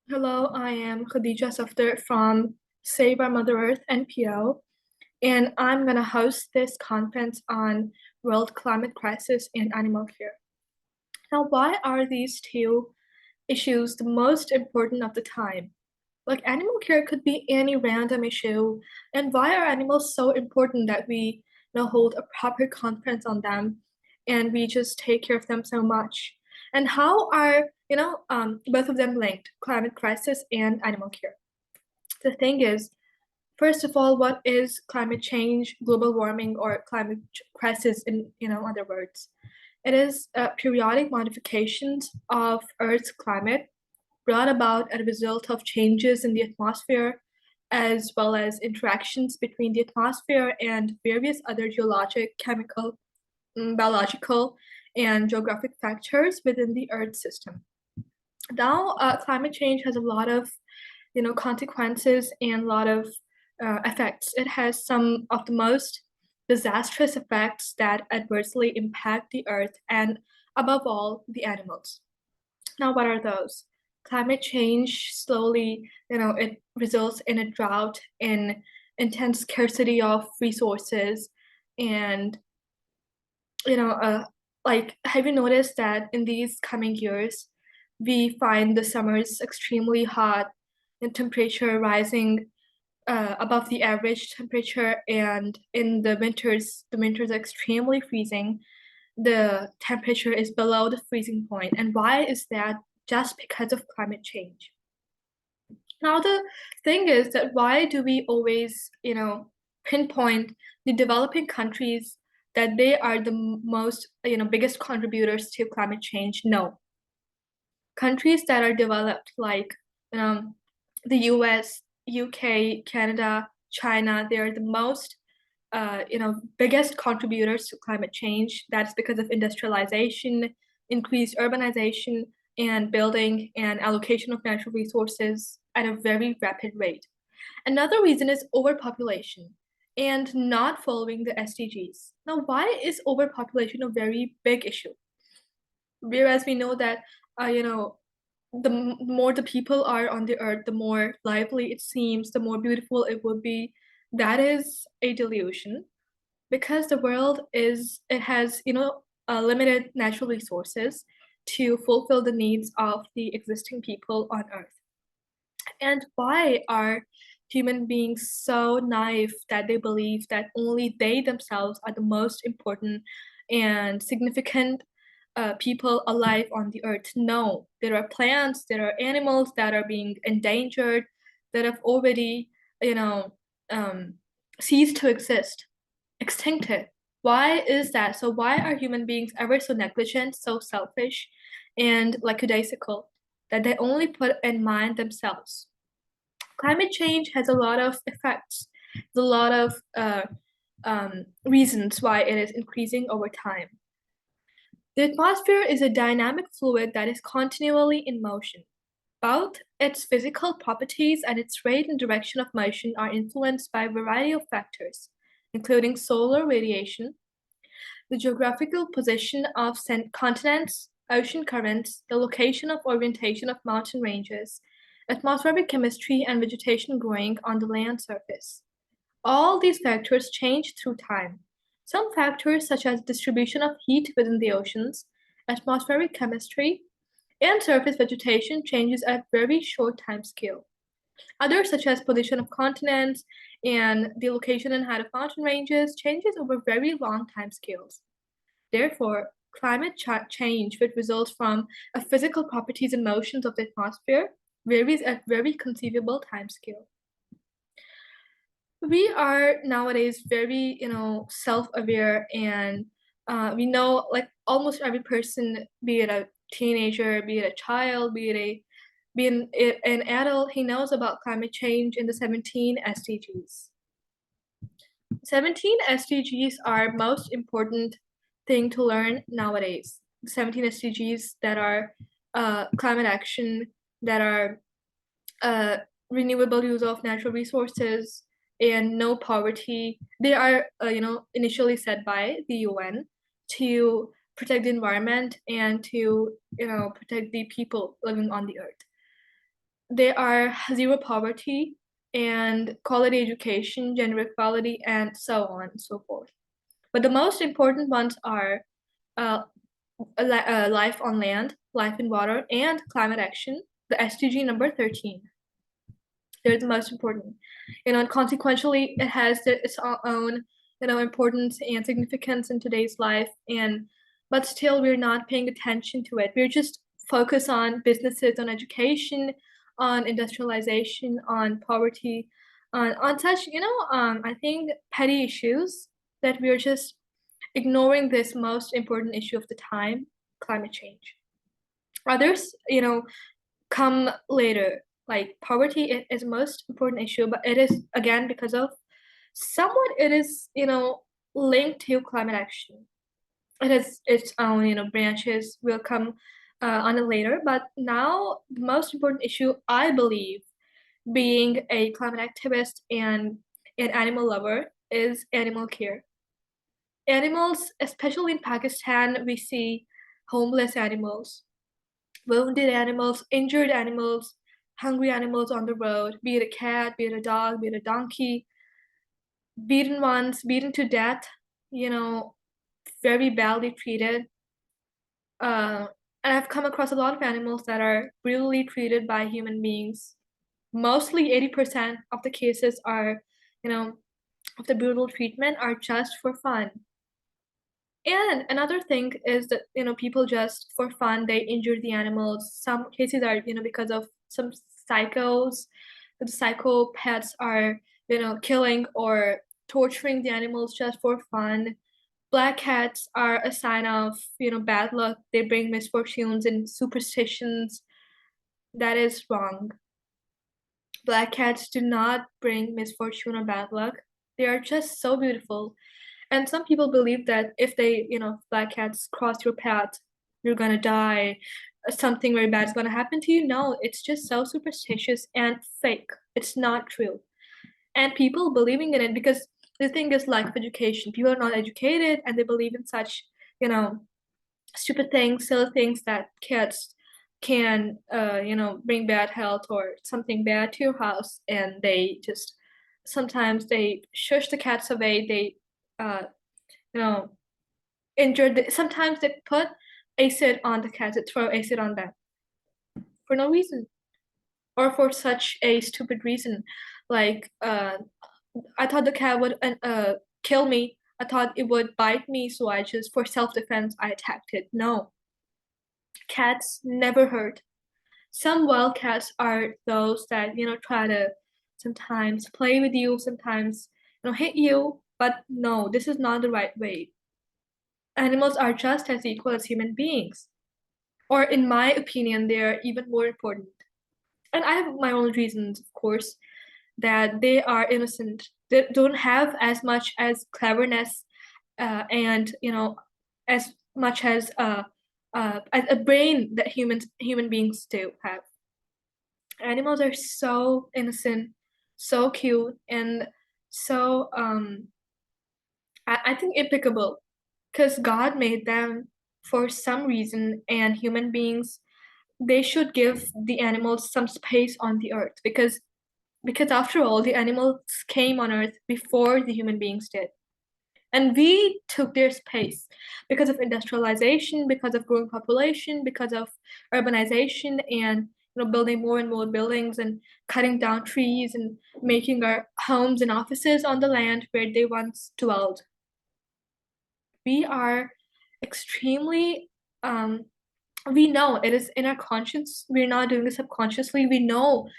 Hello, I am Khadijah Safdar from Save Our Mother Earth NPO, and I'm going to host this conference on world climate crisis and animal care. Now, why are these two issues the most important of the time? Like, animal care could be any random issue, and why are animals so important that we hold a proper conference on them and we just take care of them so much? And how are, both of them linked, climate crisis and animal care? The thing is, first of all, what is climate change, global warming, or crisis in other words? It is periodic modifications of Earth's climate brought about as a result of changes in the atmosphere, as well as interactions between the atmosphere and various other geologic, chemical, biological, and geographic factors within the Earth system. Now, climate change has a lot of consequences and a lot of effects. It has some of the most disastrous effects that adversely impact the earth and, above all, the animals. Now, what are those? Climate change slowly, it results in a drought, in intense scarcity of resources, and like, have you noticed that in these coming years, we find the summers extremely hot and temperature rising above the average temperature, and in the winters are extremely freezing. The temperature is below the freezing point. And why is that? Just because of climate change. Now, the thing is that why do we always, pinpoint the developing countries that they are the most, biggest contributors to climate change? No. Countries that are developed like the US, UK, Canada, China, they are the most biggest contributors to climate change. That's because of industrialization, increased urbanization, and building and allocation of natural resources at a very rapid rate. Another reason is overpopulation and not following the SDGs. Now, why is overpopulation a very big issue? Whereas we know that, more the people are on the earth, the more lively it seems, the more beautiful it would be. That is a delusion because the world it has limited natural resources to fulfill the needs of the existing people on earth. And why are human beings so naive that they believe that only they themselves are the most important and significant people alive on the earth? No, there are plants, there are animals that are being endangered, that have already, you know, um, ceased to exist, extincted. Why is that? So why are human beings ever so negligent, so selfish, and lackadaisical that they only put in mind themselves? Climate change has a lot of effects, a lot of reasons why it is increasing over time. The atmosphere is a dynamic fluid that is continually in motion. Both its physical properties and its rate and direction of motion are influenced by a variety of factors, including solar radiation, the geographical position of continents, ocean currents, the location of orientation of mountain ranges, atmospheric chemistry, and vegetation growing on the land surface. All these factors change through time. Some factors, such as distribution of heat within the oceans, atmospheric chemistry, and surface vegetation, changes at very short time scale. Others, such as position of continents and the location and height of mountain ranges, changes over very long time scales. Therefore, climate change, which results from a physical properties and motions of the atmosphere, varies at very conceivable time scale. We are nowadays very, self-aware, and we know, like, almost every person, be it a teenager, be it a child, be an adult, he knows about climate change in the 17 SDGs. 17 SDGs are most important thing to learn nowadays. 17 SDGs that are climate action, that are uh, renewable use of natural resources, and no poverty. They are, initially set by the UN to protect the environment and to, protect the people living on the earth. There are zero poverty and quality education, gender equality, and so on and so forth. But the most important ones are uh, life on land, life in water, and climate action, the SDG number 13. They're the most important. And consequentially, it has its own, importance and significance in today's life. But still, we're not paying attention to it. We're just focused on businesses, on education, on industrialization, on poverty, on such, I think petty issues that we're just ignoring this most important issue of the time, climate change. Others, come later. Like poverty is the most important issue, but it is again because of somewhat it is, linked to climate action. It has its own, branches will come on it later. But now the most important issue, I believe, being a climate activist and an animal lover, is animal care. Animals, especially in Pakistan, we see homeless animals, wounded animals, injured animals, hungry animals on the road, be it a cat, be it a dog, be it a donkey, beaten ones, beaten to death, you know, very badly treated. Uh, and I've come across a lot of animals that are brutally treated by human beings. Mostly 80% of the cases are, you know, of the brutal treatment are just for fun. And another thing is that, people just for fun, they injure the animals. Some cases are, because of some psychos, the psychopaths are, killing or torturing the animals just for fun. Black cats are a sign of, bad luck. They bring misfortunes and superstitions. That is wrong. Black cats do not bring misfortune or bad luck. They are just so beautiful. And some people believe that if they, black cats cross your path, you're gonna die, something very bad is gonna happen to you. No, it's just so superstitious and fake. It's not true. And people believing in it because the thing is lack of education. People are not educated and they believe in such, you know, stupid things, silly things that cats can, bring bad health or something bad to your house. And they just sometimes they shush the cats away. They, you know, injured. Sometimes they put acid on the cats. They throw acid on them for no reason or for such a stupid reason. Like, I thought the cat would kill me. I thought it would bite me, so I just, for self-defense, I attacked it. No, cats never hurt. Some wild cats are those that, try to sometimes play with you, sometimes, hit you, but no, this is not the right way. Animals are just as equal as human beings. Or in my opinion, they're even more important. And I have my own reasons, of course, that they are innocent. They don't have as much as cleverness and as much as a brain that human beings do have. Animals are so innocent, so cute, and so I think impeccable because God made them for some reason, and human beings, they should give the animals some space on the earth because after all, the animals came on earth before the human beings did. And we took their space because of industrialization, because of growing population, because of urbanization, and building more and more buildings and cutting down trees and making our homes and offices on the land where they once dwelled. We are extremely we know it is in our conscience. We're not doing this subconsciously. We know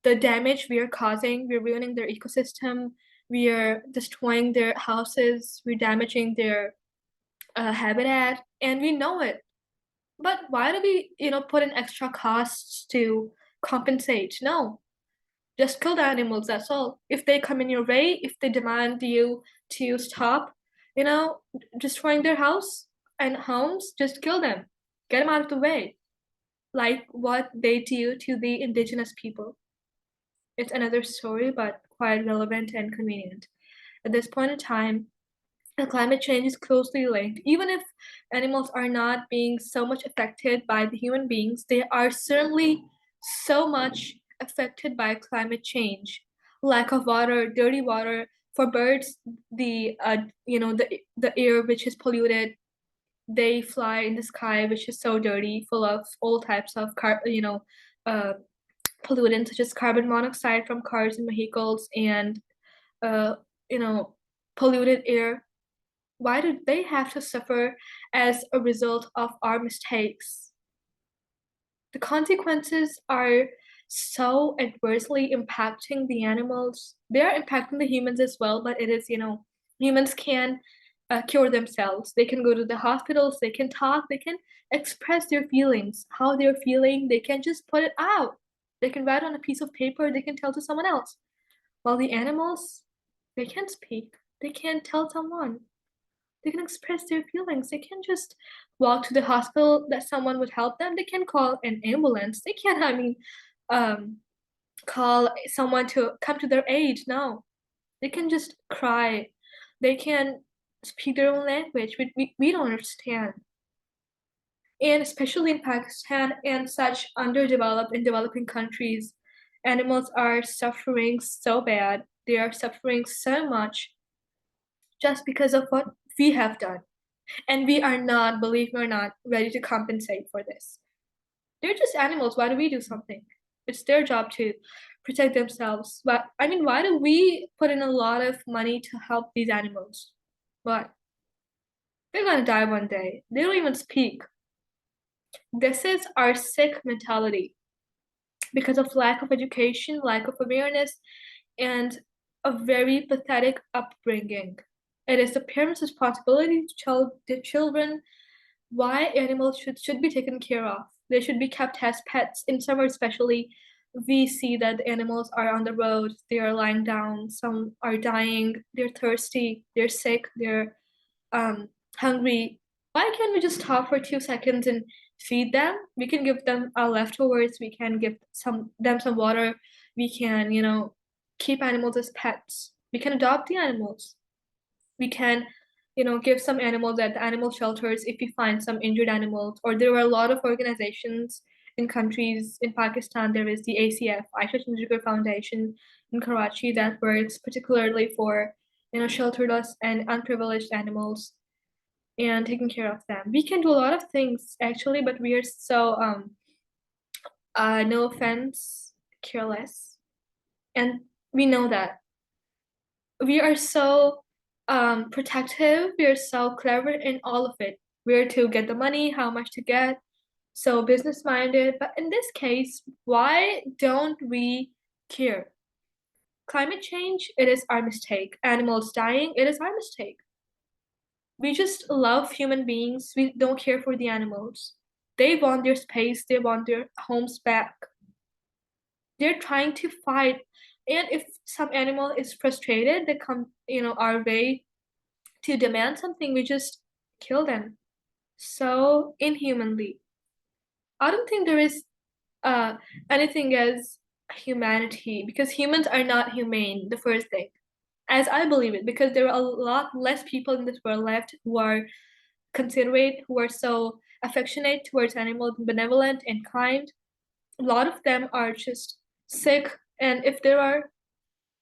the damage we are causing. We're ruining their ecosystem. We are destroying their houses. We're damaging their habitat, and we know it. But why do we, put in extra costs to compensate? No, just kill the animals. That's all. If they come in your way, if they demand you to stop, destroying their house and homes, just kill them. Get them out of the way. Like what they do to the indigenous people. It's another story, but quite relevant and convenient. At this point in time, climate change is closely linked. Even if animals are not being so much affected by the human beings, they are certainly so much affected by climate change. Lack of water, dirty water. For birds, the air which is polluted, they fly in the sky, which is so dirty, full of all types of uh, pollutants such as carbon monoxide from cars and vehicles and uh, you know, polluted air. Why do they have to suffer as a result of our mistakes? The consequences are so adversely impacting the animals. They are impacting the humans as well, but it is, humans can cure themselves. They can go to the hospitals, they can talk, they can express their feelings, how they're feeling, they can just put it out. They can write on a piece of paper, they can tell to someone else. While the animals, they can't speak, they can't tell someone. They can express their feelings. They can just walk to the hospital that someone would help them. They can call an ambulance. They can't, um, call someone to come to their aid. No, they can just cry. They can speak their own language, which we don't understand. And especially in Pakistan and such underdeveloped and developing countries, animals are suffering so bad. They are suffering so much just because of what we have done. And we are not, believe me or not, ready to compensate for this. They're just animals. Why do we do something? It's their job to protect themselves. But I mean, why do we put in a lot of money to help these animals? What? They're gonna die one day. They don't even speak. This is our sick mentality because of lack of education, lack of awareness, and a very pathetic upbringing. It is the parents' responsibility to tell their children why animals should be taken care of. They should be kept as pets. In summer, especially, we see that the animals are on the road. They are lying down. Some are dying. They're thirsty. They're sick. They're hungry. Why can't we just stop for 2 seconds and feed them? We can give them our leftovers. We can give some water. We can, keep animals as pets. We can adopt the animals. We can, give some animals at the animal shelters if we find some injured animals. Or there are a lot of organizations in countries in Pakistan. There is the ACF, Aisha Chandrasekhar Foundation in Karachi that works particularly for, shelterless and unprivileged animals and taking care of them. We can do a lot of things actually, but we are so no offense, careless. And we know that. We are so protective, we are so clever in all of it. Where to get the money, how much to get, so business minded. But in this case, why don't we care? Climate change, it is our mistake. Animals dying, it is our mistake. We just love human beings. We don't care for the animals. They want their space, they want their homes back. They're trying to fight. And if some animal is frustrated, they come, our way to demand something, we just kill them. So inhumanly. I don't think there is uh anything as humanity because humans are not humane, the first thing. As I believe it, because there are a lot less people in this world left who are considerate, who are so affectionate towards animals, benevolent and kind. A lot of them are just sick, and if there are